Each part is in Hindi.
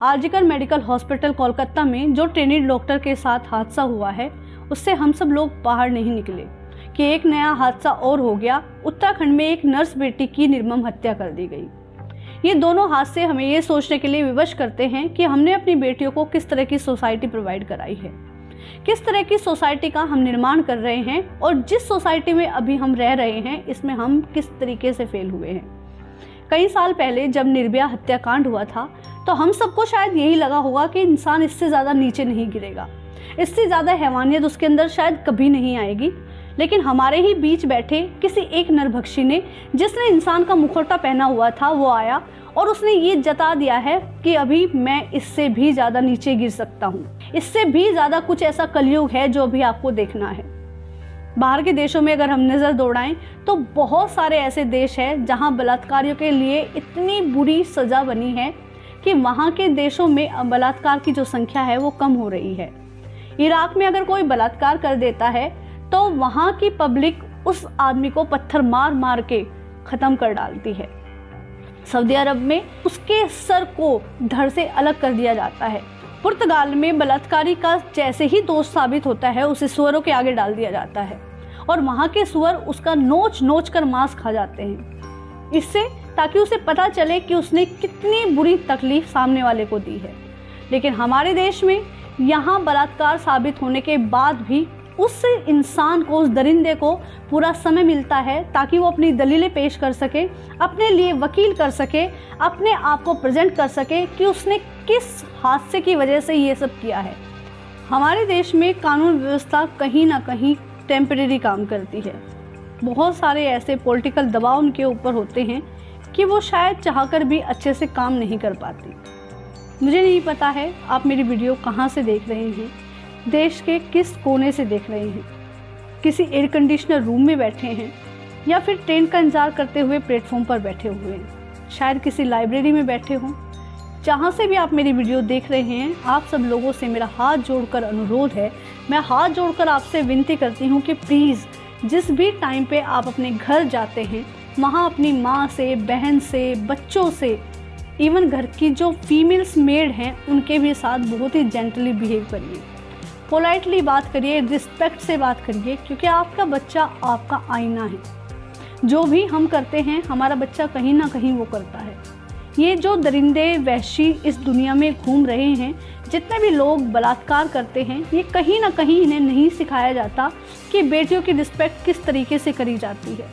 आरजीकर मेडिकल हॉस्पिटल कोलकाता में जो ट्रेनी डॉक्टर के साथ हादसा हुआ है, उससे हम सब लोग बाहर नहीं निकले कि एक नया हादसा और हो गया। उत्तराखंड में एक नर्स बेटी की निर्मम हत्या कर दी गई। ये दोनों हादसे हमें ये सोचने के लिए विवश करते हैं कि हमने अपनी बेटियों को किस तरह की सोसाइटी प्रोवाइड कराई है, किस तरह की सोसाइटी का हम निर्माण कर रहे हैं, और जिस सोसाइटी में अभी हम रह रहे हैं इसमें हम किस तरीके से फेल हुए हैं। कई साल पहले जब निर्भया हत्याकांड हुआ था तो हम सबको शायद यही लगा होगा कि इंसान इससे ज़्यादा नीचे नहीं गिरेगा, इससे ज़्यादा हैवानियत उसके अंदर शायद कभी नहीं आएगी। लेकिन हमारे ही बीच बैठे किसी एक नरभक्षी ने, जिसने इंसान का मुखौटा पहना हुआ था, वो आया और उसने ये जता दिया है कि अभी मैं इससे भी ज़्यादा नीचे गिर सकता हूँ, इससे भी ज़्यादा कुछ ऐसा कलयुग है जो अभी आपको देखना है। बाहर के देशों में अगर हम नज़र दौड़ाएं तो बहुत सारे ऐसे देश हैं जहां बलात्कारियों के लिए इतनी बुरी सज़ा बनी है कि वहां के देशों में बलात्कार की जो संख्या है वो कम हो रही है। इराक में अगर कोई बलात्कार कर देता है तो वहां की पब्लिक उस आदमी को पत्थर मार मार के ख़त्म कर डालती है। सऊदी अरब में उसके सर को धड़ से अलग कर दिया जाता है। पुर्तगाल में बलात्कारी का जैसे ही दोष साबित होता है उसे सुअरों के आगे डाल दिया जाता है और वहाँ के सुअर उसका नोच नोच कर मांस खा जाते हैं, इससे ताकि उसे पता चले कि उसने कितनी बुरी तकलीफ सामने वाले को दी है। लेकिन हमारे देश में यहाँ बलात्कार साबित होने के बाद भी उस इंसान को, उस दरिंदे को पूरा समय मिलता है ताकि वो अपनी दलीलें पेश कर सके, अपने लिए वकील कर सके, अपने आप को प्रेजेंट कर सके कि उसने किस हादसे की वजह से ये सब किया है। हमारे देश में कानून व्यवस्था कहीं ना कहीं टेम्परेरी काम करती है। बहुत सारे ऐसे पॉलिटिकल दबाव उनके ऊपर होते हैं कि वो शायद चाहकर भी अच्छे से काम नहीं कर पाती। मुझे नहीं पता है आप मेरी वीडियो कहाँ से देख रहे हैं, देश के किस कोने से देख रहे हैं, किसी एयर कंडीशनर रूम में बैठे हैं या फिर ट्रेन का इंतज़ार करते हुए प्लेटफॉर्म पर बैठे हुए हैं, शायद किसी लाइब्रेरी में बैठे हों। जहाँ से भी आप मेरी वीडियो देख रहे हैं, आप सब लोगों से मेरा हाथ जोड़कर अनुरोध है, मैं हाथ जोड़कर आपसे विनती करती हूँ कि प्लीज़ जिस भी टाइम पे आप अपने घर जाते हैं वहाँ अपनी माँ से, बहन से, बच्चों से, इवन घर की जो फीमेल्स मेड हैं उनके भी साथ बहुत ही जेंटली बिहेव करिए, पोलाइटली बात करिए, रिस्पेक्ट से बात करिए, क्योंकि आपका बच्चा आपका आईना है। जो भी हम करते हैं हमारा बच्चा कहीं ना कहीं वो करता है। ये जो दरिंदे वहशी इस दुनिया में घूम रहे हैं, जितने भी लोग बलात्कार करते हैं, ये कहीं ना कहीं इन्हें नहीं सिखाया जाता कि बेटियों की रिस्पेक्ट किस तरीके से करी जाती है।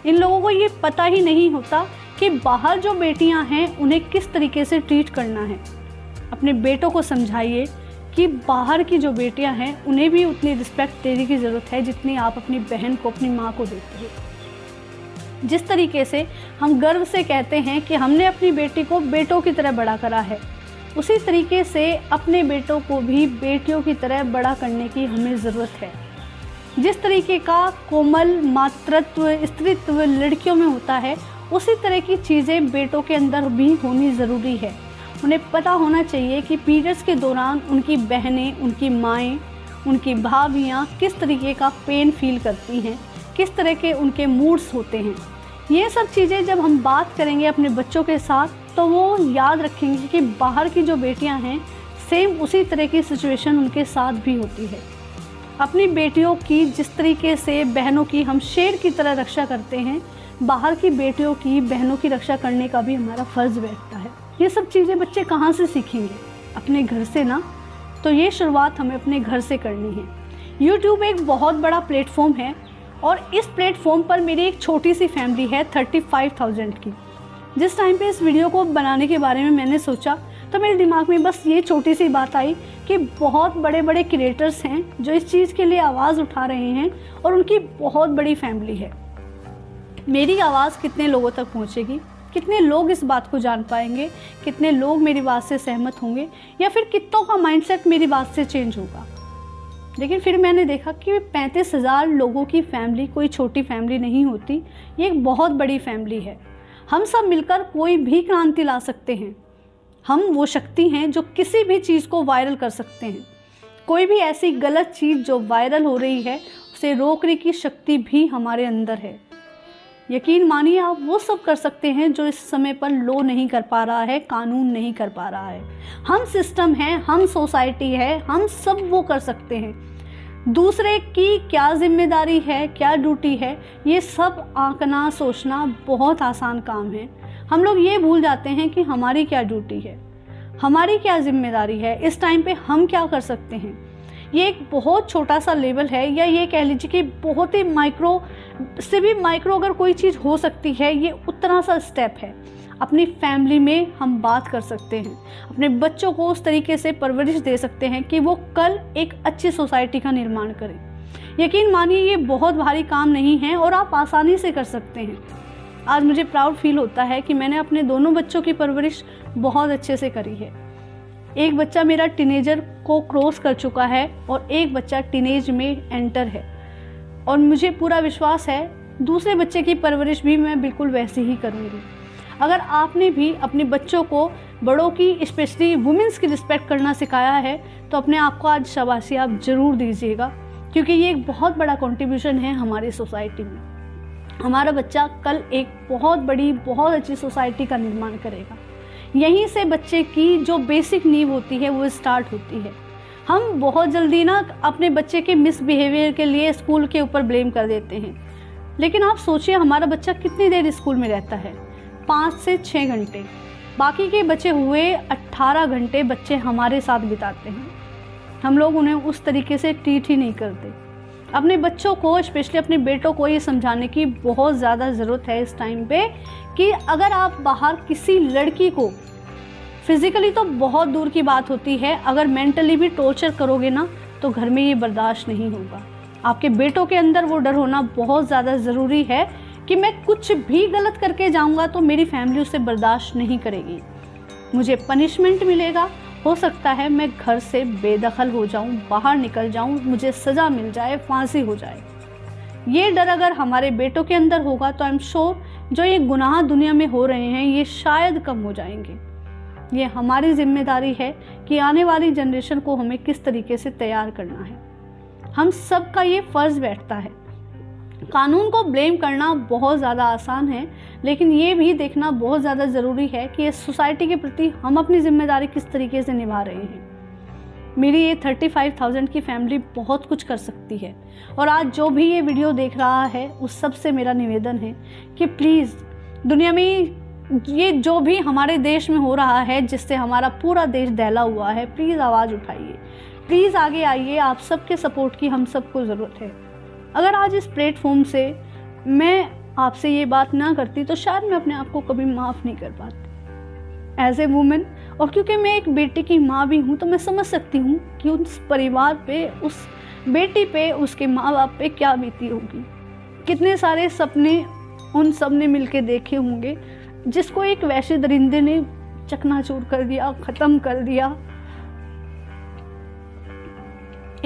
इन लोगों को ये पता ही नहीं होता कि बाहर जो बेटियां हैं उन्हें किस तरीके से ट्रीट करना है। अपने बेटों को समझाइए कि बाहर की जो बेटियां हैं उन्हें भी उतनी रिस्पेक्ट देने की ज़रूरत है जितनी आप अपनी बहन को, अपनी माँ को देते हैं। जिस तरीके से हम गर्व से कहते हैं कि हमने अपनी बेटी को बेटों की तरह बड़ा करा है, उसी तरीके से अपने बेटों को भी बेटियों की तरह बड़ा करने की हमें ज़रूरत है। जिस तरीके का कोमल मातृत्व, स्त्रीत्व लड़कियों में होता है, उसी तरह की चीज़ें बेटों के अंदर भी होनी ज़रूरी है। उन्हें पता होना चाहिए कि पीरियड्स के दौरान उनकी बहनें, उनकी माएँ, उनकी भाभियाँ किस तरीके का पेन फील करती हैं, किस तरह के उनके मूड्स होते हैं। ये सब चीज़ें जब हम बात करेंगे अपने बच्चों के साथ तो वो याद रखेंगे कि बाहर की जो बेटियां हैं सेम उसी तरह की सिचुएशन उनके साथ भी होती है। अपनी बेटियों की जिस तरीके से बहनों की हम शेर की तरह रक्षा करते हैं, बाहर की बेटियों की, बहनों की रक्षा करने का भी हमारा फ़र्ज़ बैठता है। ये सब चीज़ें बच्चे कहाँ से सीखेंगे? अपने घर से ना। तो ये शुरुआत हमें अपने घर से करनी है। यूट्यूब एक बहुत बड़ा प्लेटफॉर्म है और इस प्लेटफॉर्म पर मेरी एक छोटी सी फैमिली है 35,000 की। जिस टाइम पे इस वीडियो को बनाने के बारे में मैंने सोचा तो मेरे दिमाग में बस ये छोटी सी बात आई कि बहुत बड़े बड़े क्रिएटर्स हैं जो इस चीज़ के लिए आवाज़ उठा रहे हैं और उनकी बहुत बड़ी फैमिली है। मेरी आवाज़ कितने लोगों तक पहुँचेगी, कितने लोग इस बात को जान पाएंगे, कितने लोग मेरी बात से सहमत होंगे, या फिर कितनों का माइंडसेट मेरी बात से चेंज होगा। लेकिन फिर मैंने देखा कि 35,000 लोगों की फैमिली कोई छोटी फैमिली नहीं होती, ये एक बहुत बड़ी फैमिली है। हम सब मिलकर कोई भी क्रांति ला सकते हैं। हम वो शक्ति हैं जो किसी भी चीज़ को वायरल कर सकते हैं। कोई भी ऐसी गलत चीज़ जो वायरल हो रही है उसे रोकने की शक्ति भी हमारे अंदर है। यकीन मानिए आप वो सब कर सकते हैं जो इस समय पर लॉ नहीं कर पा रहा है, कानून नहीं कर पा रहा है। हम सिस्टम हैं, हम सोसाइटी है, हम सब वो कर सकते हैं। दूसरे की क्या जिम्मेदारी है, क्या ड्यूटी है, ये सब आंकना सोचना बहुत आसान काम है। हम लोग ये भूल जाते हैं कि हमारी क्या ड्यूटी है, हमारी क्या जिम्मेदारी है, इस टाइम पे हम क्या कर सकते हैं। ये एक बहुत छोटा सा लेवल है, या ये कह लीजिए कि बहुत ही माइक्रो से भी माइक्रो अगर कोई चीज़ हो सकती है, ये उतना सा स्टेप है। अपनी फैमिली में हम बात कर सकते हैं, अपने बच्चों को उस तरीके से परवरिश दे सकते हैं कि वो कल एक अच्छी सोसाइटी का निर्माण करें। यकीन मानिए ये बहुत भारी काम नहीं है और आप आसानी से कर सकते हैं। आज मुझे प्राउड फील होता है कि मैंने अपने दोनों बच्चों की परवरिश बहुत अच्छे से करी है। एक बच्चा मेरा टीनेजर को क्रॉस कर चुका है और एक बच्चा टीनेज में एंटर है, और मुझे पूरा विश्वास है दूसरे बच्चे की परवरिश भी मैं बिल्कुल वैसे ही करूँगी। अगर आपने भी अपने बच्चों को बड़ों की, स्पेशली वुमेंस की रिस्पेक्ट करना सिखाया है, तो अपने आप को आज शाबाशी आप ज़रूर दीजिएगा, क्योंकि ये एक बहुत बड़ा कंट्रीब्यूशन है हमारी सोसाइटी में। हमारा बच्चा कल एक बहुत बड़ी, बहुत अच्छी सोसाइटी का निर्माण करेगा। यहीं से बच्चे की जो बेसिक नींव होती है वो स्टार्ट होती है। हम बहुत जल्दी ना अपने बच्चे के मिसबिहेवियर के लिए स्कूल के ऊपर ब्लेम कर देते हैं, लेकिन आप सोचिए हमारा बच्चा कितनी देर स्कूल में रहता है, 5 से 6 घंटे। बाकी के बचे हुए 18 घंटे बच्चे हमारे साथ बिताते हैं। हम लोग उन्हें उस तरीके से ट्रीट ही नहीं करते। अपने बच्चों को, स्पेशली अपने बेटों को ये समझाने की बहुत ज़्यादा ज़रूरत है इस टाइम पे कि अगर आप बाहर किसी लड़की को, फिज़िकली तो बहुत दूर की बात होती है, अगर मेंटली भी टॉर्चर करोगे ना तो घर में ये बर्दाश्त नहीं होगा। आपके बेटों के अंदर वो डर होना बहुत ज़्यादा ज़रूरी है कि मैं कुछ भी गलत करके जाऊंगा तो मेरी फैमिली उसे बर्दाश्त नहीं करेगी, मुझे पनिशमेंट मिलेगा। हो सकता है मैं घर से बेदखल हो जाऊं, बाहर निकल जाऊं, मुझे सज़ा मिल जाए, फांसी हो जाए। ये डर अगर हमारे बेटों के अंदर होगा तो आई एम श्योर जो ये गुनाह दुनिया में हो रहे हैं ये शायद कम हो जाएंगे। ये हमारी जिम्मेदारी है कि आने वाली जनरेशन को हमें किस तरीके से तैयार करना है। हम सब का ये फ़र्ज़ बैठता है। कानून को ब्लेम करना बहुत ज़्यादा आसान है, लेकिन ये भी देखना बहुत ज़्यादा ज़रूरी है कि इस सोसाइटी के प्रति हम अपनी ज़िम्मेदारी किस तरीके से निभा रहे हैं। मेरी ये 35,000 की फैमिली बहुत कुछ कर सकती है, और आज जो भी ये वीडियो देख रहा है उस सब से मेरा निवेदन है कि प्लीज़ दुनिया में ये जो भी हमारे देश में हो रहा है, जिससे हमारा पूरा देश दहला हुआ है, प्लीज़ आवाज़ उठाइए, प्लीज़ आगे आइए। आप सबके सपोर्ट की हम सबको ज़रूरत है। अगर आज इस प्लेटफॉर्म से मैं आपसे ये बात ना करती तो शायद मैं अपने आप को कभी माफ़ नहीं कर पाती एज ए वुमेन, और क्योंकि मैं एक बेटी की माँ भी हूँ तो मैं समझ सकती हूँ कि उस परिवार पे, उस बेटी पे, उसके माँ बाप पे क्या बीती होगी। कितने सारे सपने उन सब ने मिल के देखे होंगे जिसको एक वैसे दरिंदे ने चकनाचूर कर दिया, ख़त्म कर दिया।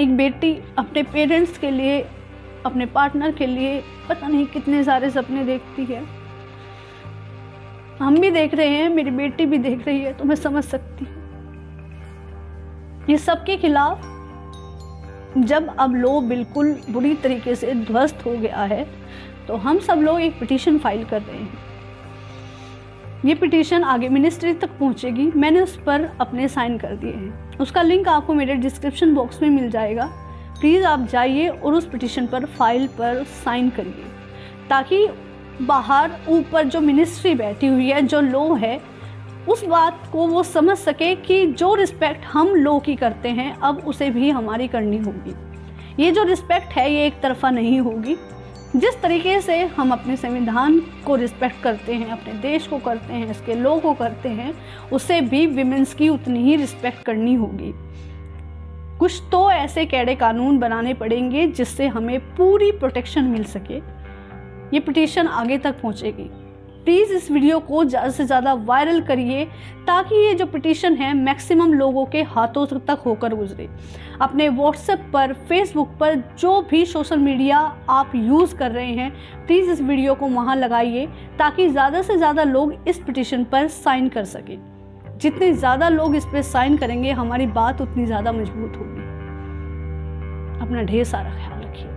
एक बेटी अपने पेरेंट्स के लिए, अपने पार्टनर के लिए पता नहीं कितने सारे सपने देखती है। हम भी देख रहे हैं, मेरी बेटी भी देख रही है, तो मैं समझ सकती हूँ। ये सबके खिलाफ जब अब लॉ बिल्कुल बुरी तरीके से ध्वस्त हो गया है तो हम सब लोग एक पिटीशन फाइल कर रहे हैं। ये पिटीशन आगे मिनिस्ट्री तक पहुंचेगी। मैंने उस पर अपने साइन कर दिए हैं, उसका लिंक आपको मेरे डिस्क्रिप्शन बॉक्स में मिल जाएगा। प्लीज़ आप जाइए और उस पिटीशन पर, फाइल पर साइन करिए, ताकि बाहर ऊपर जो मिनिस्ट्री बैठी हुई है, जो लॉ है, उस बात को वो समझ सके कि जो रिस्पेक्ट हम लॉ की करते हैं अब उसे भी हमारी करनी होगी। ये जो रिस्पेक्ट है ये एक तरफा नहीं होगी। जिस तरीके से हम अपने संविधान को रिस्पेक्ट करते हैं, अपने देश को करते हैं, इसके लॉ को करते हैं, उसे भी विमेंस की उतनी ही रिस्पेक्ट करनी होगी। कुछ तो ऐसे कैडे कानून बनाने पड़ेंगे जिससे हमें पूरी प्रोटेक्शन मिल सके। ये पिटीशन आगे तक पहुंचेगी। प्लीज़ इस वीडियो को ज़्यादा से ज़्यादा वायरल करिए ताकि ये जो पिटीशन है मैक्सिमम लोगों के हाथों तक होकर गुजरे। अपने व्हाट्सएप पर, फेसबुक पर, जो भी सोशल मीडिया आप यूज़ कर रहे हैं, प्लीज़ इस वीडियो को वहाँ लगाइए ताकि ज़्यादा से ज़्यादा लोग इस पिटीशन पर साइन कर सकें। जितने ज़्यादा लोग इस पर साइन करेंगे हमारी बात उतनी ज़्यादा मजबूत होगी। अपना ढेर सारा ख्याल रखिए।